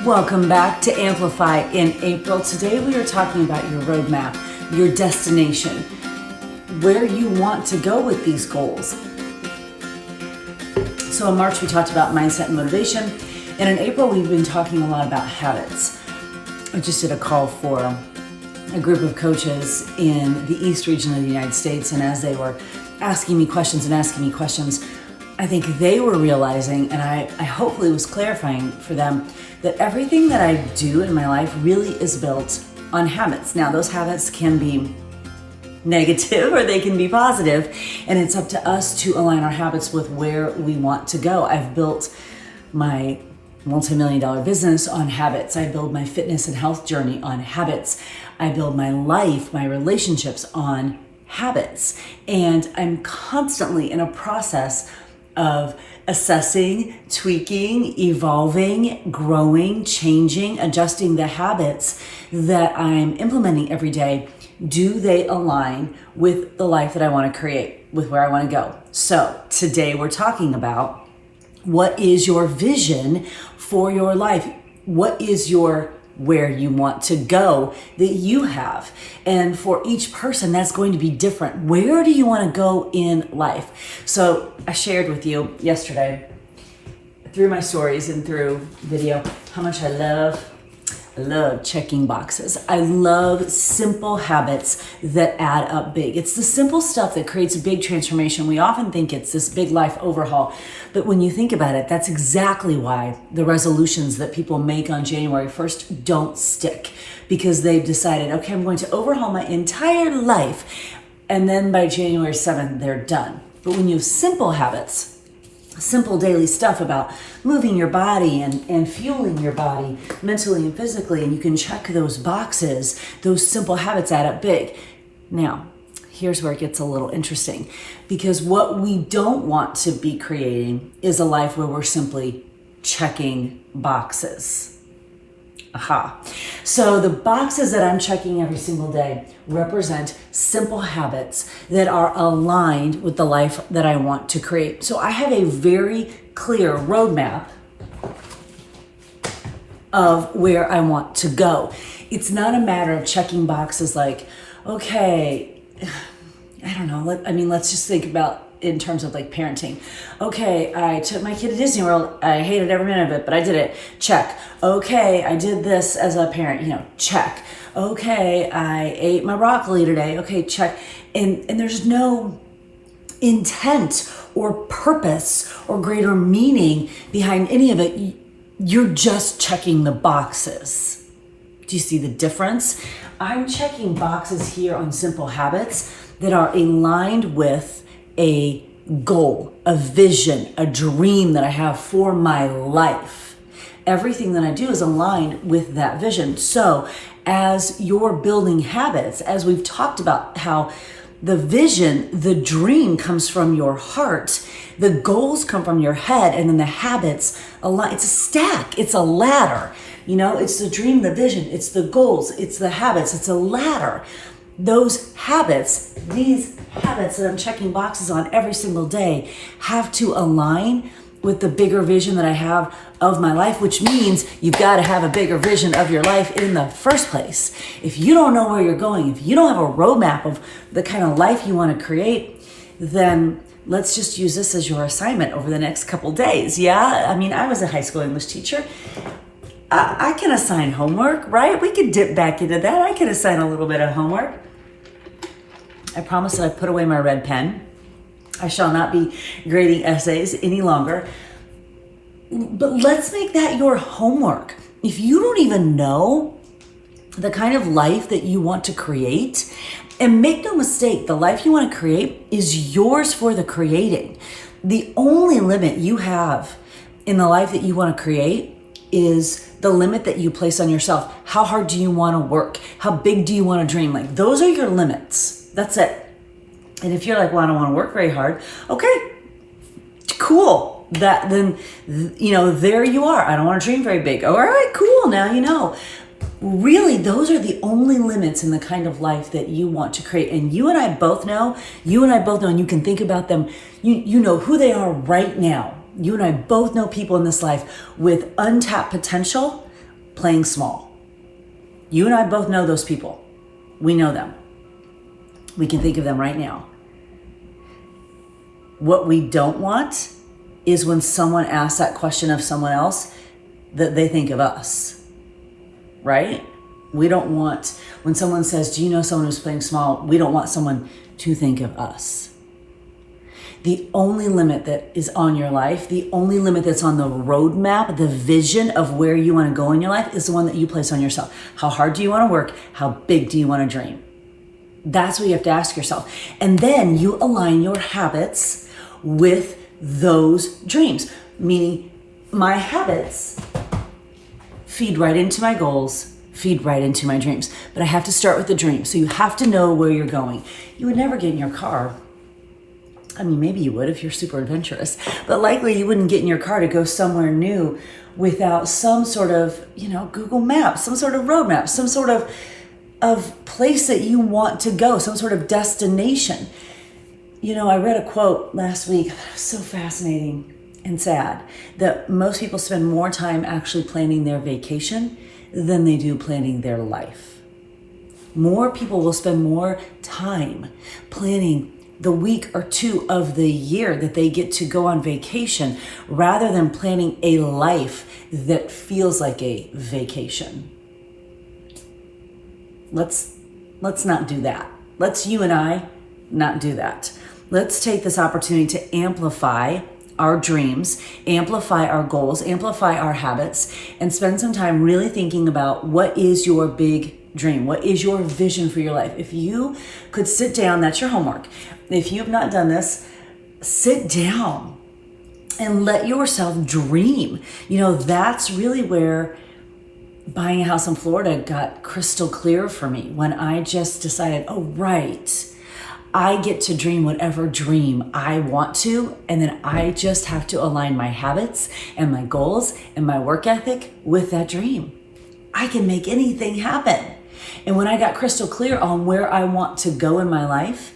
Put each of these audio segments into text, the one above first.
Welcome back to Amplify in April. Today we are talking about your roadmap, your destination, where you want to go with these goals. So in March we talked about mindset and motivation, and in April we've been talking a lot about habits. I just did a call for a group of coaches in the East region of the United States, and as they were asking me questions, I think they were realizing, and I hopefully was clarifying for them, that everything that I do in my life really is built on habits. Now, those habits can be negative or they can be positive, and it's up to us to align our habits with where we want to go. I've built my multi-million-dollar business on habits. I build my fitness and health journey on habits. I build my life, my relationships on habits. And I'm constantly in a process of assessing, tweaking, evolving, growing, changing, adjusting the habits that I'm implementing every day. Do they align with the life that I want to create, with where I want to go? So today we're talking about what is your vision for your life? What is your where you want to go that you have? And for each person, that's going to be different. Where do you want to go in life? So I shared with you yesterday through my stories and through video how much I love checking boxes. I love simple habits that add up big. It's the simple stuff that creates a big transformation. We often think it's this big life overhaul, but when you think about it, that's exactly why the resolutions that people make on January 1st don't stick, because they've decided, okay, I'm going to overhaul my entire life, and then by January 7th, they're done. But when you have simple habits, simple daily stuff about moving your body and fueling your body mentally and physically, and you can check those boxes, those simple habits add up big. Now, here's where it gets a little interesting, because what we don't want to be creating is a life where we're simply checking boxes. Aha. So the boxes that I'm checking every single day represent simple habits that are aligned with the life that I want to create. So I have a very clear roadmap of where I want to go. It's not a matter of checking boxes like, okay, I don't know. Let's just think about in terms of like parenting. Okay, I took my kid to Disney World. I hated every minute of it, but I did it. Check. Okay, I did this as a parent, check. Okay, I ate my broccoli today. Okay, check. And there's no intent or purpose or greater meaning behind any of it. You're just checking the boxes. Do you see the difference? I'm checking boxes here on simple habits that are aligned with a goal, a vision, a dream that I have for my life. Everything that I do is aligned with that vision. So as you're building habits, as we've talked about how the vision, the dream comes from your heart, the goals come from your head, and then the habits align. It's a stack, it's a ladder. It's the dream, the vision, it's the goals, it's the habits, it's a ladder. Those habits, these habits that I'm checking boxes on every single day, have to align with the bigger vision that I have of my life, which means you've got to have a bigger vision of your life in the first place. If you don't know where you're going, if you don't have a roadmap of the kind of life you want to create, then let's just use this as your assignment over the next couple days. Yeah, I was a high school English teacher. I can assign homework, right? We could dip back into that. I can assign a little bit of homework. I promise that I've put away my red pen. I shall not be grading essays any longer. But let's make that your homework. If you don't even know the kind of life that you want to create, and make no mistake, the life you want to create is yours for the creating. The only limit you have in the life that you want to create is the limit that you place on yourself. How hard do you want to work? How big do you want to dream? Those are your limits. That's it. And if you're like, well, I don't want to work very hard. Okay, cool. Then there you are. I don't want to dream very big. All right, cool. Now you know. Really, those are the only limits in the kind of life that you want to create. And you and I both know, and you can think about them. You know who they are right now. You and I both know people in this life with untapped potential playing small. You and I both know those people. We know them. We can think of them right now. What we don't want is when someone asks that question of someone else that they think of us, right? We don't want, when someone says, do you know someone who's playing small? We don't want someone to think of us. The only limit that is on your life, the only limit that's on the roadmap, the vision of where you want to go in your life is the one that you place on yourself. How hard do you want to work? How big do you want to dream? That's what you have to ask yourself. And then you align your habits with those dreams. Meaning my habits feed right into my goals, feed right into my dreams. But I have to start with the dream. So you have to know where you're going. You would never get in your car. I mean, maybe you would if you're super adventurous, but likely you wouldn't get in your car to go somewhere new without some sort of, Google Maps, some sort of roadmap, some sort of place that you want to go, some sort of destination. I read a quote last week that was so fascinating and sad, that most people spend more time actually planning their vacation than they do planning their life. More people will spend more time planning the week or two of the year that they get to go on vacation rather than planning a life that feels like a vacation. Let's not do that. Let's you and I not do that. Let's take this opportunity to amplify our dreams, amplify our goals, amplify our habits, and spend some time really thinking about what is your big dream? What is your vision for your life? If you could sit down, that's your homework. If you have not done this, sit down and let yourself dream. That's really where buying a house in Florida got crystal clear for me, when I just decided, oh, right, I get to dream whatever dream I want to, and then I just have to align my habits and my goals and my work ethic with that dream. I can make anything happen. And when I got crystal clear on where I want to go in my life,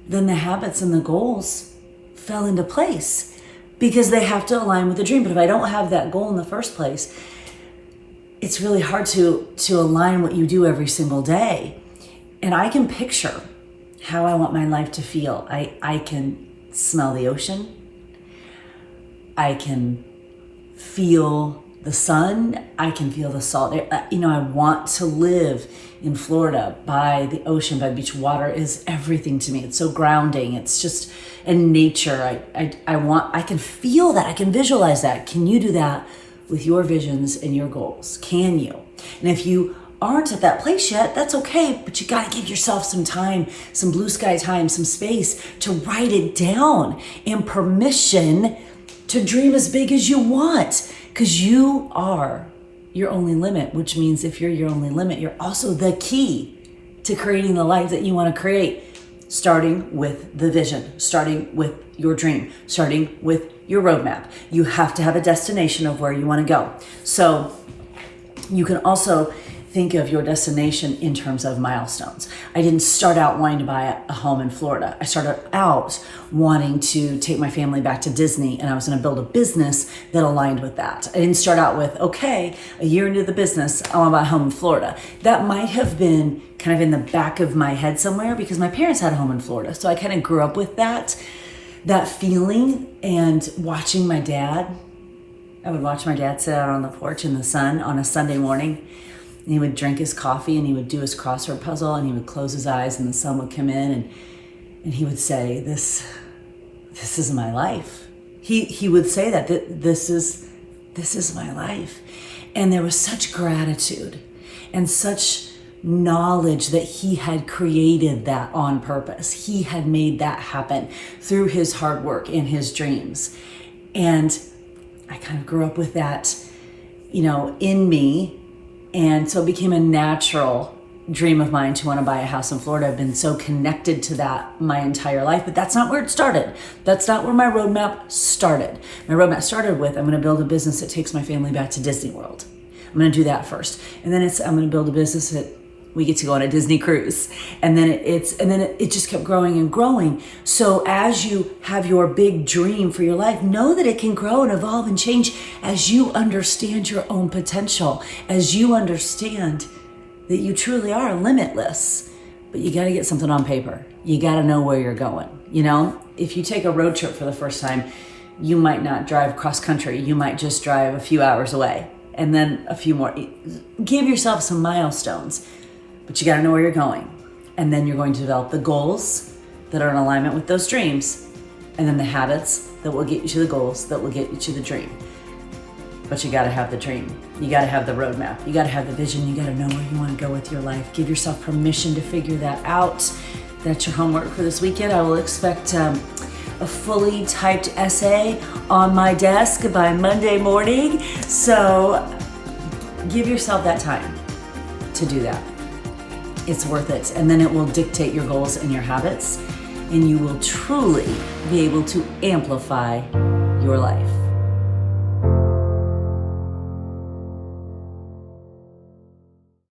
then the habits and the goals fell into place because they have to align with the dream. But if I don't have that goal in the first place, it's really hard to align what you do every single day. And I can picture how I want my life to feel. I can smell the ocean. I can feel the sun. I can feel the salt air. I want to live in Florida by the ocean, by the beach. Water is everything to me. It's so grounding. It's just in nature. I can feel that. I can visualize that. Can you do that with your visions and your goals? Can you? And if you aren't at that place yet, that's okay, but you got to give yourself some time, some blue sky time, some space to write it down, and permission to dream as big as you want, because you are your only limit, which means if you're your only limit, you're also the key to creating the life that you want to create, starting with the vision, starting with your dream, starting with your roadmap. You have to have a destination of where you want to go. So you can also think of your destination in terms of milestones. I didn't start out wanting to buy a home in Florida. I started out wanting to take my family back to Disney, and I was going to build a business that aligned with that. I didn't start out with, okay, a year into the business, I want to buy a home in Florida. That might have been kind of in the back of my head somewhere because my parents had a home in Florida. So I kind of grew up with that feeling, and watching my dad. I would watch my dad sit out on the porch in the sun on a Sunday morning. And he would drink his coffee and he would do his crossword puzzle, and he would close his eyes and the sun would come in and he would say, this is my life. He would say that this is my life. And there was such gratitude and such knowledge that he had created that on purpose. He had made that happen through his hard work and his dreams. And I kind of grew up with that, in me. And so it became a natural dream of mine to want to buy a house in Florida. I've been so connected to that my entire life, but that's not where it started. That's not where my roadmap started. My roadmap started with, I'm going to build a business that takes my family back to Disney World. I'm going to do that first. And then I'm going to build a business that we get to go on a Disney cruise. And then it just kept growing and growing. So as you have your big dream for your life, know that it can grow and evolve and change as you understand your own potential, as you understand that you truly are limitless. But you got to get something on paper. You got to know where you're going. You know, if you take a road trip for the first time, you might not drive cross country. You might just drive a few hours away and then a few more. Give yourself some milestones. But you got to know where you're going. And then you're going to develop the goals that are in alignment with those dreams. And then the habits that will get you to the goals, that will get you to the dream. But you got to have the dream. You got to have the roadmap. You got to have the vision. You got to know where you want to go with your life. Give yourself permission to figure that out. That's your homework for this weekend. I will expect a fully typed essay on my desk by Monday morning. So give yourself that time to do that. It's worth it. And then it will dictate your goals and your habits, and you will truly be able to amplify your life.